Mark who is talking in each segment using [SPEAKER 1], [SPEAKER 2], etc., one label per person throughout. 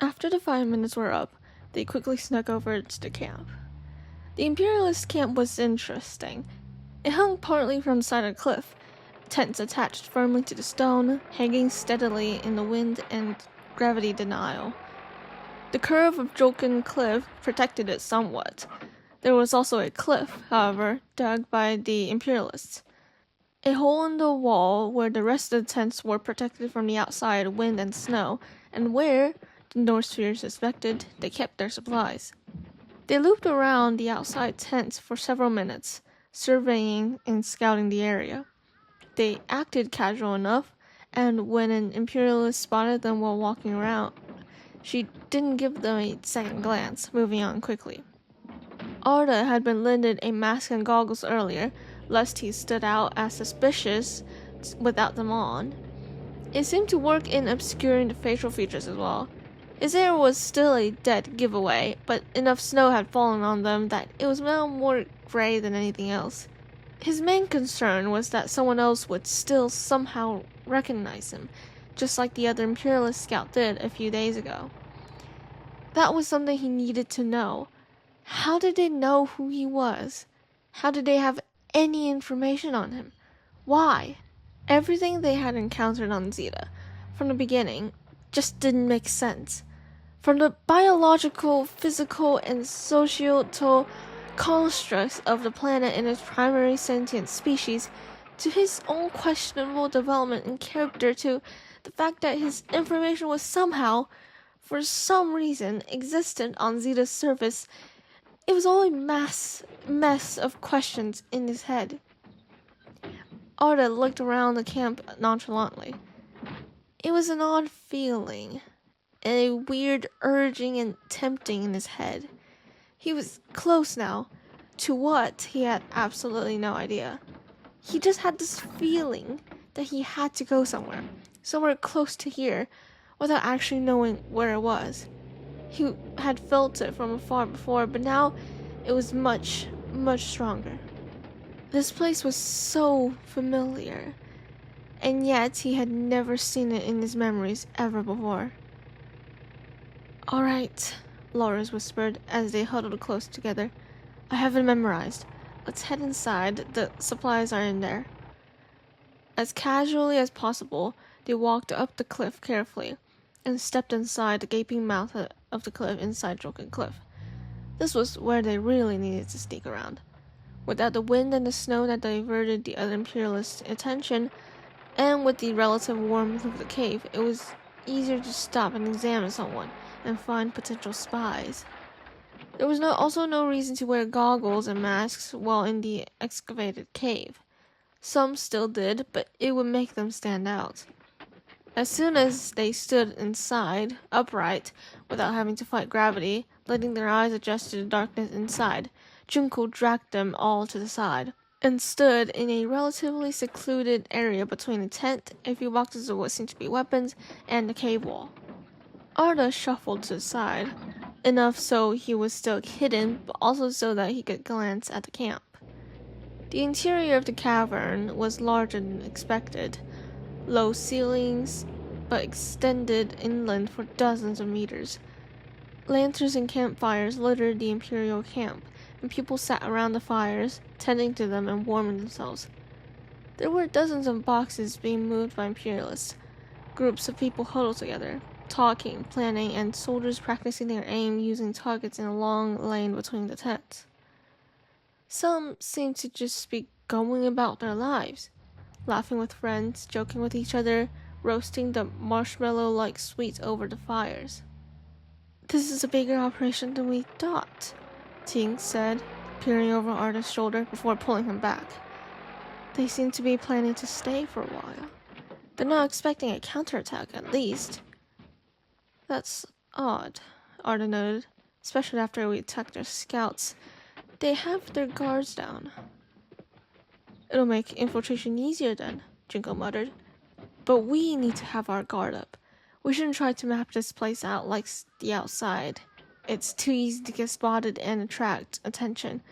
[SPEAKER 1] After the 5 minutes were up, they quickly snuck over to the camp. The Imperialist camp was interesting. It hung partly from the side of the cliff, tents attached firmly to the stone, hanging steadily in the wind and gravity denial. The curve of Jolkin Cliff protected it somewhat. There was also a cliff, however, dug by the Imperialists. A hole in the wall where the rest of the tents were protected from the outside wind and snow, and where, the Northsphere suspected, they kept their supplies. They looped around the outside tents for several minutes, surveying and scouting the area. They acted casual enough, and when an Imperialist spotted them while walking around, she didn't give them a second glance, moving on quickly. Arda had been lended a mask and goggles earlier, lest he stood out as suspicious without them on. It seemed to work in obscuring the facial features as well. His hair was still a dead giveaway, but enough snow had fallen on them that it was now more gray than anything else. His main concern was that someone else would still somehow recognize him, just like the other Imperialist scout did a few days ago. That was something he needed to know. How did they know who he was? How did they have any information on him? Why? Everything they had encountered on Zeta, from the beginning, just didn't make sense. From the biological, physical, and societal constructs of the planet and its primary sentient species, to his own questionable development and character, to the fact that his information was somehow, for some reason, existent on Zeta's surface. It was all a mess of questions in his head. Arda looked around the camp nonchalantly. It was an odd feeling, and a weird urging and tempting in his head. He was close now, to what he had absolutely no idea. He just had this feeling that he had to go somewhere close to here, without actually knowing where it was. He had felt it from afar before, but now it was much, much stronger. This place was so familiar, and yet he had never seen it in his memories ever before. "All right," Loris whispered as they huddled close together. "I have it memorized. Let's head inside. The supplies are in there." As casually as possible, they walked up the cliff carefully and stepped inside the gaping mouth of the cliff inside Jolkin Cliff. This was where they really needed to sneak around. Without the wind and the snow that diverted the other Imperialists' attention, and with the relative warmth of the cave, it was easier to stop and examine someone and find potential spies. There was also no reason to wear goggles and masks while in the excavated cave. Some still did, but it would make them stand out. As soon as they stood inside, upright, without having to fight gravity, letting their eyes adjust to the darkness inside, Junko dragged them all to the side, and stood in a relatively secluded area between the tent, a few boxes of what seemed to be weapons, and the cave wall. Arda shuffled to the side, enough so he was still hidden, but also so that he could glance at the camp. The interior of the cavern was larger than expected. Low ceilings, but extended inland for dozens of meters. Lanterns and campfires littered the Imperial camp, and people sat around the fires, tending to them and warming themselves. There were dozens of boxes being moved by Imperialists. Groups of people huddled together, talking, planning, and soldiers practicing their aim using targets in a long lane between the tents. Some seemed to just be going about their lives, laughing with friends, joking with each other, roasting the marshmallow-like sweets over the fires. "This is a bigger operation than we thought," Ting said, peering over Arda's shoulder before pulling him back. "They seem to be planning to stay for a while. They're not expecting a counterattack, at least." "That's odd," Arda noted, "especially after we attacked their scouts. They have their guards down." "It'll make infiltration easier then," Junko muttered. "But we need to have our guard up. We shouldn't try to map this place out like the outside. It's too easy to get spotted and attract attention.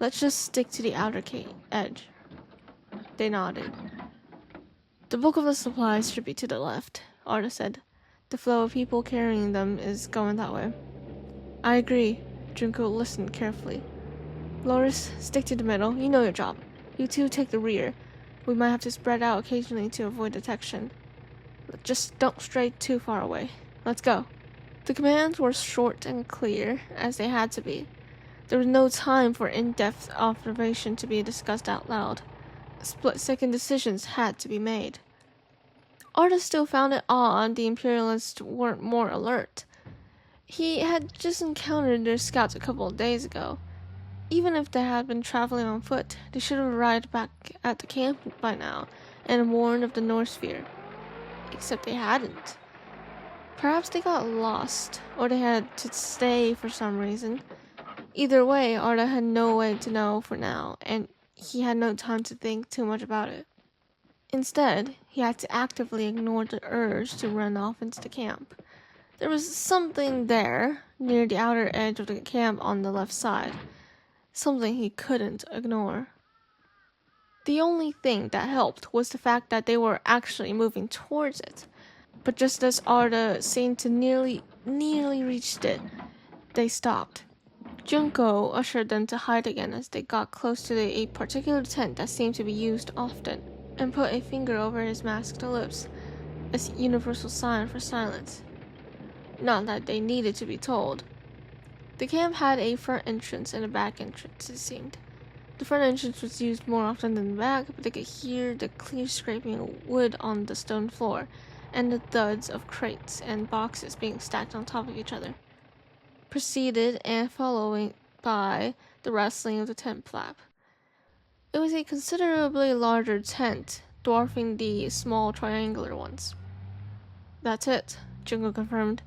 [SPEAKER 1] Let's just stick to the outer edge." They nodded. "The bulk of the supplies should be to the left," Arda said. The flow of people carrying them is going that way. I agree. Junko listened carefully. Loris, stick to the middle. You know your job. You two take the rear. We might have to spread out occasionally to avoid detection. Just don't stray too far away. Let's go. The commands were short and clear, as they had to be. There was no time for in-depth observation to be discussed out loud. Split-second decisions had to be made. Arda still found it odd the Imperialists weren't more alert. He had just encountered their scouts a couple of days ago. Even if they had been traveling on foot, they should have arrived back at the camp by now and warned of the North Sphere. Except they hadn't. Perhaps they got lost, or they had to stay for some reason. Either way, Arda had no way to know for now, and he had no time to think too much about it. Instead, he had to actively ignore the urge to run off into the camp. There was something there, near the outer edge of the camp on the left side. Something he couldn't ignore. The only thing that helped was the fact that they were actually moving towards it. But just as Arda seemed to nearly reached it, they stopped. Junko ushered them to hide again as they got close to a particular tent that seemed to be used often, and put a finger over his masked lips, a universal sign for silence. Not that they needed to be told. The camp had a front entrance and a back entrance, it seemed. The front entrance was used more often than the back, but they could hear the clear scraping of wood on the stone floor, and the thuds of crates and boxes being stacked on top of each other, preceded and following by the rustling of the tent flap. It was a considerably larger tent, dwarfing the small triangular ones. That's it, Junko confirmed.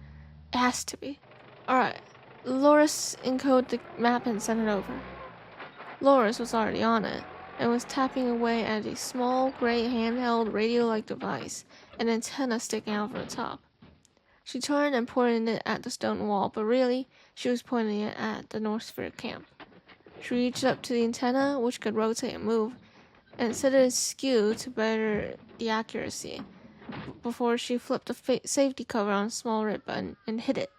[SPEAKER 1] It has to be. Alright, Loris encoded the map and sent it over. Loris was already on it, and was tapping away at a small gray handheld radio-like device, an antenna sticking out from the top. She turned and pointed it at the stone wall, but really, she was pointing it at the North Sphere camp. She reached up to the antenna, which could rotate and move, and set it askew to better the accuracy, before she flipped the safety cover on a small red button and hit it.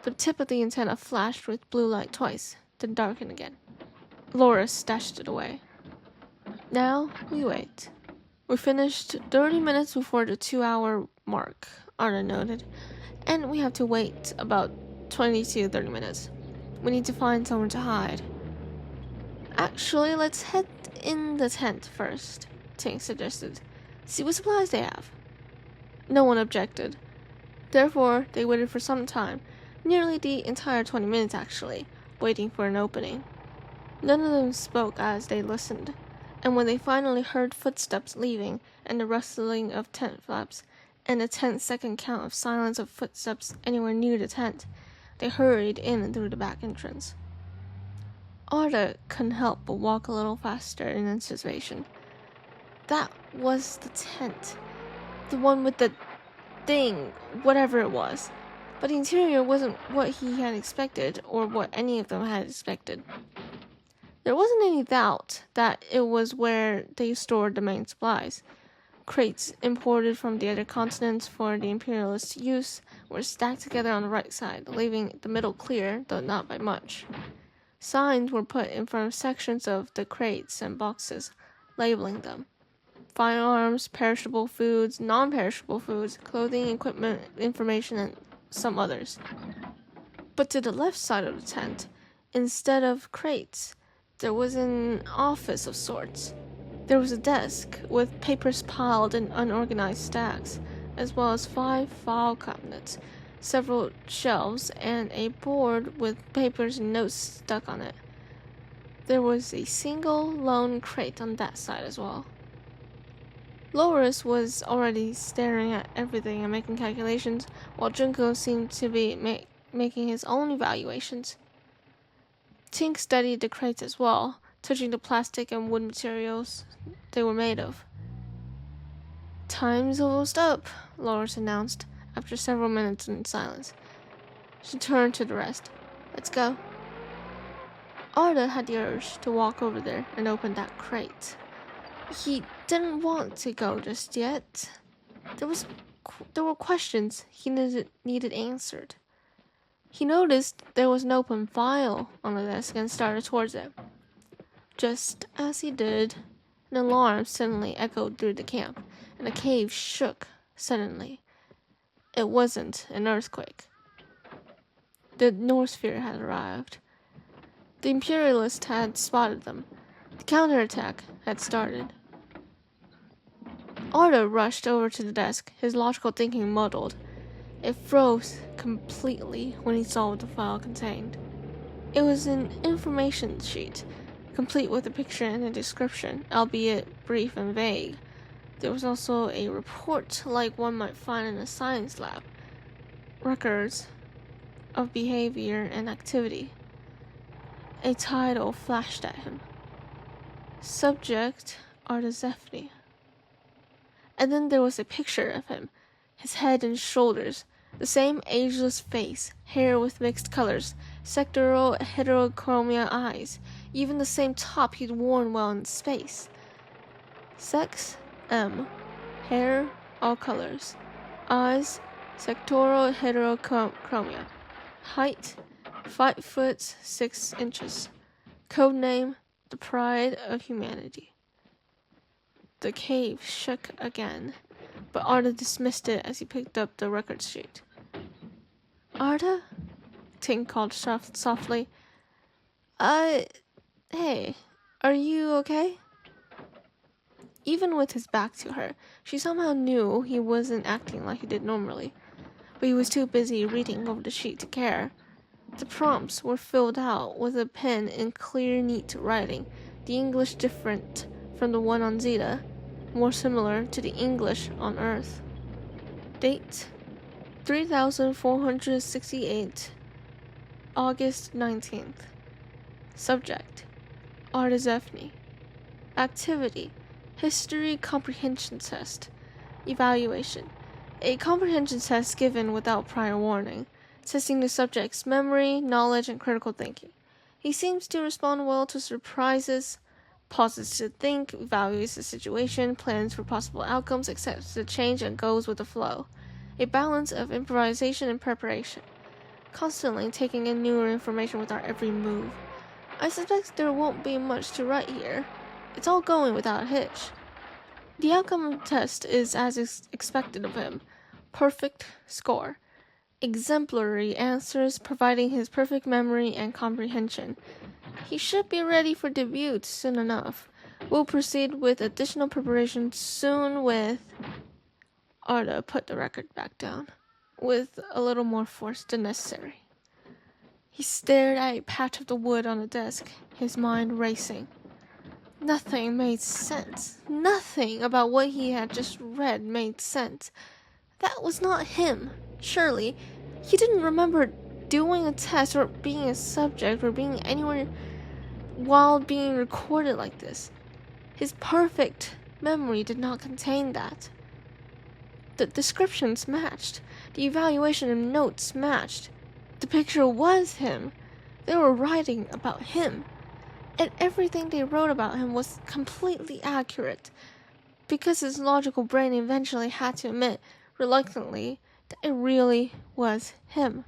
[SPEAKER 1] The tip of the antenna flashed with blue light twice, then darkened again. Loris stashed it away. Now, we wait. We finished 30 minutes before the 2-hour mark, Arda noted, and we have to wait about 20 to 30 minutes. We need to find somewhere to hide. Actually, let's head in the tent first, Ting suggested. See what supplies they have. No one objected. Therefore, they waited for some time, nearly the entire 20 minutes actually, waiting for an opening. None of them spoke as they listened, and when they finally heard footsteps leaving and the rustling of tent flaps, and a 10-second count of silence of footsteps anywhere near the tent, they hurried in through the back entrance. Arda couldn't help but walk a little faster in anticipation. That was the tent. The one with the thing, whatever it was. But the interior wasn't what he had expected, or what any of them had expected. There wasn't any doubt that it was where they stored the main supplies. Crates imported from the other continents for the Imperialist use were stacked together on the right side, leaving the middle clear, though not by much. Signs were put in front of sections of the crates and boxes, labeling them. Firearms, perishable foods, non-perishable foods, clothing, equipment, information, and some others. But to the left side of the tent, instead of crates, there was an office of sorts. There was a desk with papers piled in unorganized stacks, as well as 5 file cabinets, several shelves, and a board with papers and notes stuck on it. There was a single lone crate on that side as well. Loris was already staring at everything and making calculations, while Junko seemed to be making his own evaluations. Tink studied the crates as well, touching the plastic and wood materials they were made of. Time's almost up, Loris announced, after several minutes in silence. She turned to the rest. Let's go. Arda had the urge to walk over there and open that crate. He didn't want to go just yet. There was there were questions he needed answered. He noticed there was an open file on the desk and started towards it. Just as he did, an alarm suddenly echoed through the camp, and the cave shook suddenly. It wasn't an earthquake. The Northsphere had arrived. The Imperialist had spotted them. The counterattack had started. Arda rushed over to the desk, his logical thinking muddled. It froze completely when he saw what the file contained. It was an information sheet, complete with a picture and a description, albeit brief and vague. There was also a report like one might find in a science lab. Records of behavior and activity. A title flashed at him. Subject Artazephne. And then there was a picture of him, his head and shoulders, the same ageless face, hair with mixed colors, sectoral heterochromia eyes, even the same top he'd worn while in space. Sex, M. Hair, all colors. Eyes, sectoral heterochromia. Height, 5 foot 6 inches. Codename, the Pride of Humanity. The cave shook again, but Arda dismissed it as he picked up the record sheet. Arda? Tink called softly. Hey, are you okay? Even with his back to her, she somehow knew he wasn't acting like he did normally, but he was too busy reading over the sheet to care. The prompts were filled out with a pen in clear, neat writing, the English different from the one on Zeta, more similar to the English on Earth. Date 3468, August 19th. Subject Artazephne. Activity History Comprehension Test. Evaluation a comprehension test given without prior warning, testing the subject's memory, knowledge, and critical thinking. He seems to respond well to surprises, pauses to think, evaluates the situation, plans for possible outcomes, accepts the change, and goes with the flow. A balance of improvisation and preparation, constantly taking in newer information with our every move. I suspect there won't be much to write here. It's all going without a hitch. The outcome of the test is as expected of him. Perfect score. Exemplary answers providing his perfect memory and comprehension. He should be ready for debut soon enough. We'll proceed with additional preparation soon with... Arda put the record back down, with a little more force than necessary. He stared at a patch of the wood on the desk, his mind racing. Nothing made sense. Nothing about what he had just read made sense. That was not him. Surely, he didn't remember doing a test or being a subject or being anywhere while being recorded like this. His perfect memory did not contain that. The descriptions matched. The evaluation and notes matched. The picture was him. They were writing about him. And everything they wrote about him was completely accurate, because his logical brain eventually had to admit, reluctantly, that it really was him.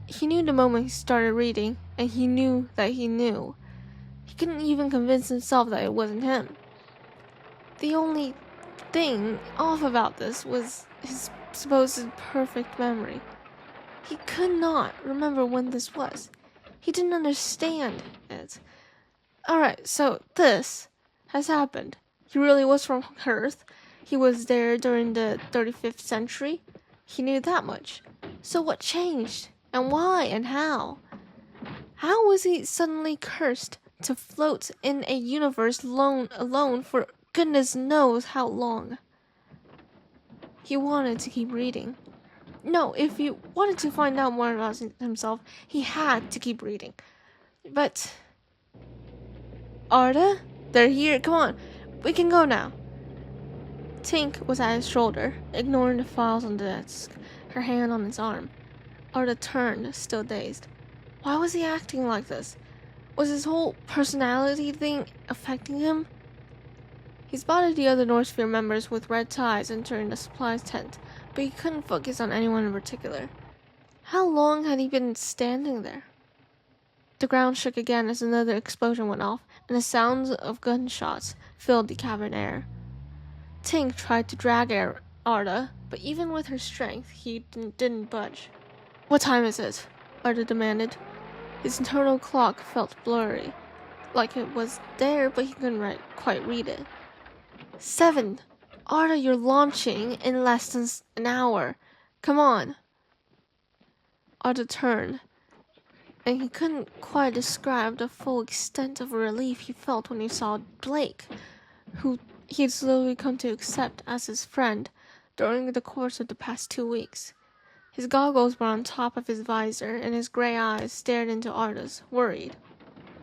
[SPEAKER 1] He knew the moment he started reading, and he knew that he knew. He couldn't even convince himself that it wasn't him. The only thing off about this was his supposed perfect memory. He could not remember when this was. He didn't understand it. Alright, so this has happened. He really was from Earth. He was there during the 35th century. He knew that much. So what changed? And why? And how? How was he suddenly cursed to float in a universe alone for goodness knows how long? He wanted to keep reading. No, if he wanted to find out more about himself, he had to keep reading. But... Arda? They're here. Come on. We can go now. Tink was at his shoulder, ignoring the files on the desk, her hand on his arm. Arda turned, still dazed. Why was he acting like this? Was his whole personality thing affecting him? He spotted the other Northsphere members with red ties entering the supplies tent, but he couldn't focus on anyone in particular. How long had he been standing there? The ground shook again as another explosion went off, and the sounds of gunshots filled the cavern air. Tink tried to drag Arda, but even with her strength, he didn't budge. "What time is it?" Arda demanded. His internal clock felt blurry, like it was there, but he couldn't quite read it. 7. Arda, you're launching in less than an hour. Come on. Arda turned, and he couldn't quite describe the full extent of relief he felt when he saw Blake, who he had slowly come to accept as his friend during the course of the past 2 weeks. His goggles were on top of his visor, and his gray eyes stared into Arda's, worried.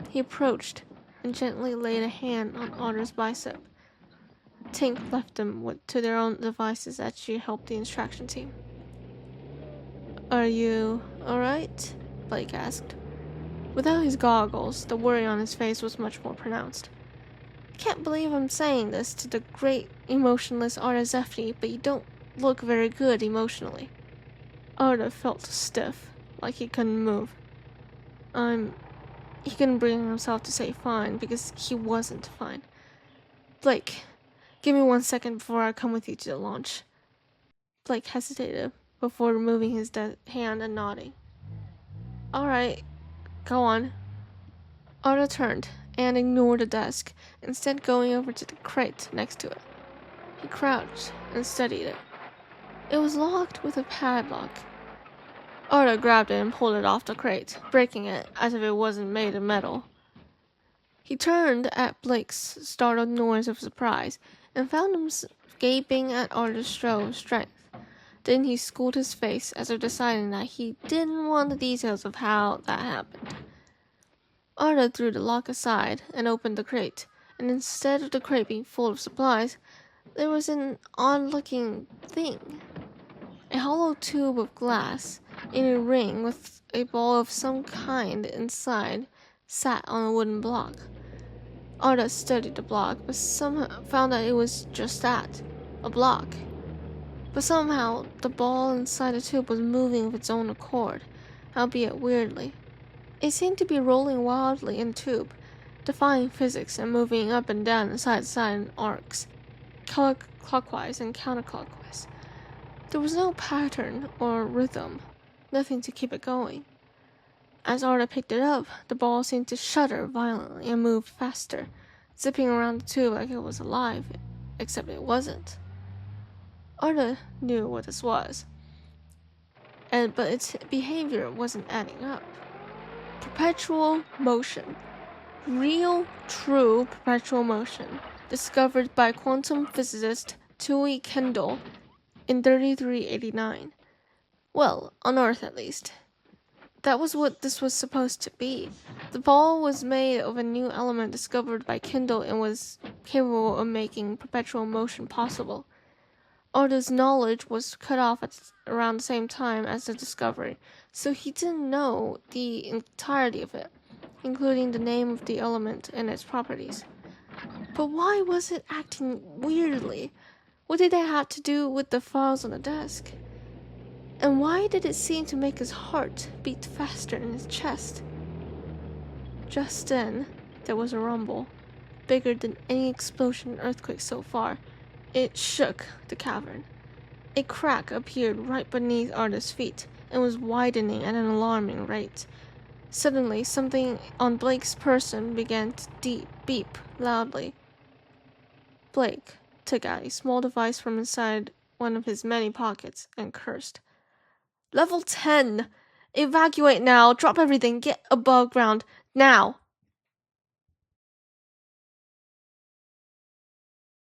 [SPEAKER 1] He approached and gently laid a hand on Arda's bicep. Tink left them to their own devices as she helped the extraction team. "Are you alright?" Blake asked. Without his goggles, the worry on his face was much more pronounced. "I can't believe I'm saying this to the great emotionless Arda Zefti, but you don't look very good emotionally." Arda felt stiff, like he couldn't move. He couldn't bring himself to say fine, because he wasn't fine. "Blake, give me 1 second before I come with you to the launch." Blake hesitated before removing his hand and nodding. "Alright, go on." Arda turned and ignored the desk, instead going over to the crate next to it. He crouched and studied it. It was locked with a padlock. Arda grabbed it and pulled it off the crate, breaking it as if it wasn't made of metal. He turned at Blake's startled noise of surprise and found him gaping at Arda's show of strength. Then he schooled his face as if deciding that he didn't want the details of how that happened. Arda threw the lock aside and opened the crate, and instead of the crate being full of supplies, there was an odd-looking thing. A hollow tube of glass in a ring with a ball of some kind inside sat on a wooden block. Arda studied the block, but somehow found that it was just that, a block. But somehow, the ball inside the tube was moving of its own accord, albeit weirdly. It seemed to be rolling wildly in the tube, defying physics and moving up and down and side to side in arcs, clockwise and counterclockwise. There was no pattern or rhythm, nothing to keep it going. As Arda picked it up, the ball seemed to shudder violently and moved faster, zipping around the tube like it was alive, except it wasn't. Arda knew what this was, but its behavior wasn't adding up. Perpetual motion. Real, true perpetual motion, discovered by quantum physicist Tui Kendall in 3389. Well, on Earth at least. That was what this was supposed to be. The ball was made of a new element discovered by Kendall and was capable of making perpetual motion possible. Arda's knowledge was cut off at around the same time as the discovery, so he didn't know the entirety of it, including the name of the element and its properties. But why was it acting weirdly? What did it have to do with the files on the desk? And why did it seem to make his heart beat faster in his chest? Just then, there was a rumble, bigger than any explosion or earthquake so far. It shook the cavern. A crack appeared right beneath Arda's feet and was widening at an alarming rate. Suddenly, something on Blake's person began to beep loudly. Blake took out a small device from inside one of his many pockets and cursed. "Level 10! Evacuate now! Drop everything! Get above ground! Now!"